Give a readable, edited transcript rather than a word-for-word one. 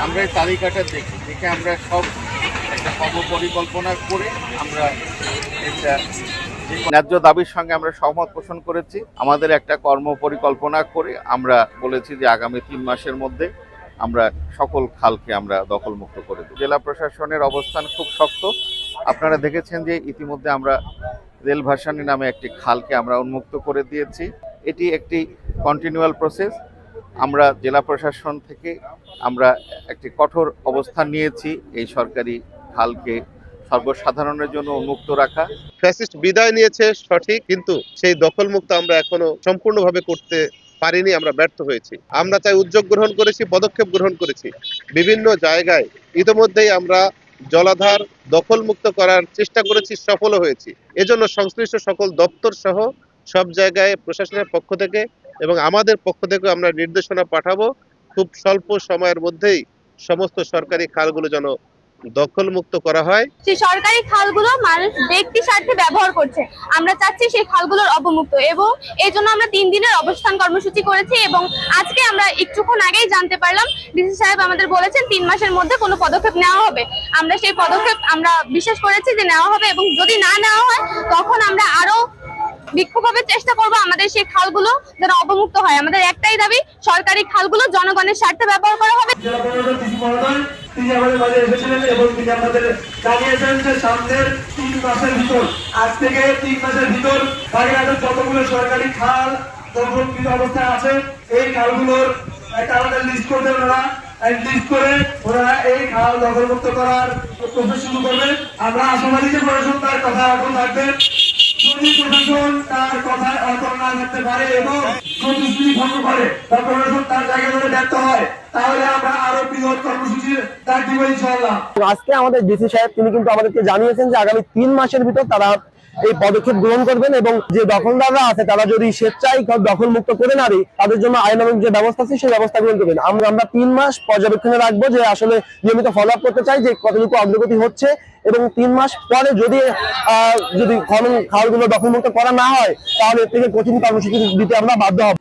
আমরা এই তালিকাটা দেখে আমরা সব একটা কর্মপরিকল্পনা করে আমরা এটা ন্যায্য দাবির সঙ্গে আমরা সহমত পোষণ করেছি। আমাদের একটা কর্মপরিকল্পনা করে আমরা বলেছি যে আগামী 3 মাসের মধ্যে আমরা সকল খালকে আমরা দখলমুক্ত করে দেব। জেলা প্রশাসনের অবস্থান খুব শক্ত। আপনারা দেখেছেন যে ইতিমধ্যে আমরা রেল ভাসানী নামে একটি খালকে আমরা উন্মুক্ত করে দিয়েছি। এটি একটি কন্টিনিউয়াল প্রসেস। আমরা জেলা প্রশাসন থেকে আমরা একটি কঠোর অবস্থান নিয়েছি এই সরকারি খালকে সর্বসাধারণের জন্য উন্মুক্ত রাখা। ফ্যাসিস্ট বিদায় নিয়েছে সঠিক, কিন্তু সেই দখলমুক্ত আমরা এখনো সম্পূর্ণভাবে করতে পারিনি, আমরা ব্যর্থ হয়েছি। আমরা চাই উদ্যোগ গ্রহণ করেছি, পদক্ষেপ গ্রহণ করেছি, বিভিন্ন জায়গায় ইতিমধ্যেই আমরা জলাধার দখলমুক্ত করার চেষ্টা করেছি, সফল হয়েছি। এজন্য সংশ্লিষ্ট সকল দপ্তর সহ সব জায়গায় প্রশাসনের পক্ষ থেকে এবং আমাদের পক্ষ থেকে আমরা নির্দেশনা পাঠাবো, খুব স্বল্প সময়ের মধ্যেই সমস্ত সরকারি খালগুলো যেন দখলমুক্ত করা হয়। সেই সরকারি খালগুলো মানুষ ব্যক্তি স্বার্থে ব্যবহার করছে, আমরা চাচ্ছি সেই খালগুলোর অবমুক্ত, এবং এই জন্য আমরা 3 দিনের অবস্থান কর্মসূচি করেছি। এবং আজকে আমরা একটুক্ষণ আগেই জানতে পারলাম ডিসি সাহেব আমাদের বলেছেন 3 মাসের মধ্যে কোনো পদক্ষেপ নেওয়া হবে। আমরা সেই পদক্ষেপ আমরা বিশ্বাস করেছি যে নেওয়া হবে, এবং যদি না নেওয়া হয় তখন আমরা আরো বিক্ষোভের চেষ্টা করব আমাদের সেই খালগুলো যেন অবমুক্ত হয়। আমাদের একটাই দাবি, সরকারি খালগুলো জনগণের স্বার্থে ব্যবহার করা হবে। তিনি আমাদের মাঝে এসেছিলেন এবং তিনি আমাদের জানিয়েছেন যে সামনের 3 মাসের ভিতর, আজ থেকে 3 মাসের ভিতর বাগেরহাটের যতগুলো সরকারি খাল দখলকৃত অবস্থায় আছে এই খালগুলোর একটা আলাদা লিস্ট করবে ওনারা। লিস্ট করে ওনারা এই খাল দখলমুক্ত করার প্রসেস শুরু করবে। আমরা আশাবাদী যে প্রশাসন তার কথা অটল থাকবে। যদি প্রশাসন তার কথায় অটল না থাকতে পারে এবং প্রতিশ্রুতি ভঙ্গ করে বা প্রশাসন তার জায়গা ধরে ব্যর্থ হয়, তাহলে আমরা আরো বৃহৎ কর্মসূচির ডাক দিব ইনশাআল্লাহ। আজকে আমাদের ডিসি সাহেব তিনি কিন্তু আমাদেরকে জানিয়েছেন যে আগামী 3 মাসের ভিতর তারা এই পদক্ষেপ গ্রহণ করবেন, এবং যে দখলদাররা আছে তারা যদি স্বেচ্ছায় দখল মুক্ত করে না দেয় তাদের জন্য আইনানুগ যে ব্যবস্থা আছে সেই ব্যবস্থা গ্রহণ করবেন। আমরা 3 মাস পর্যবেক্ষণে রাখবো, যে আসলে নিয়মিত ফলো আপ করতে চাই যে কতটুকু অগ্রগতি হচ্ছে, এবং 3 মাস পরে যদি খালগুলো দখলমুক্ত করা না হয় তাহলে এর থেকে কঠিন কর্মসূচি দিতে আমরা বাধ্য হব।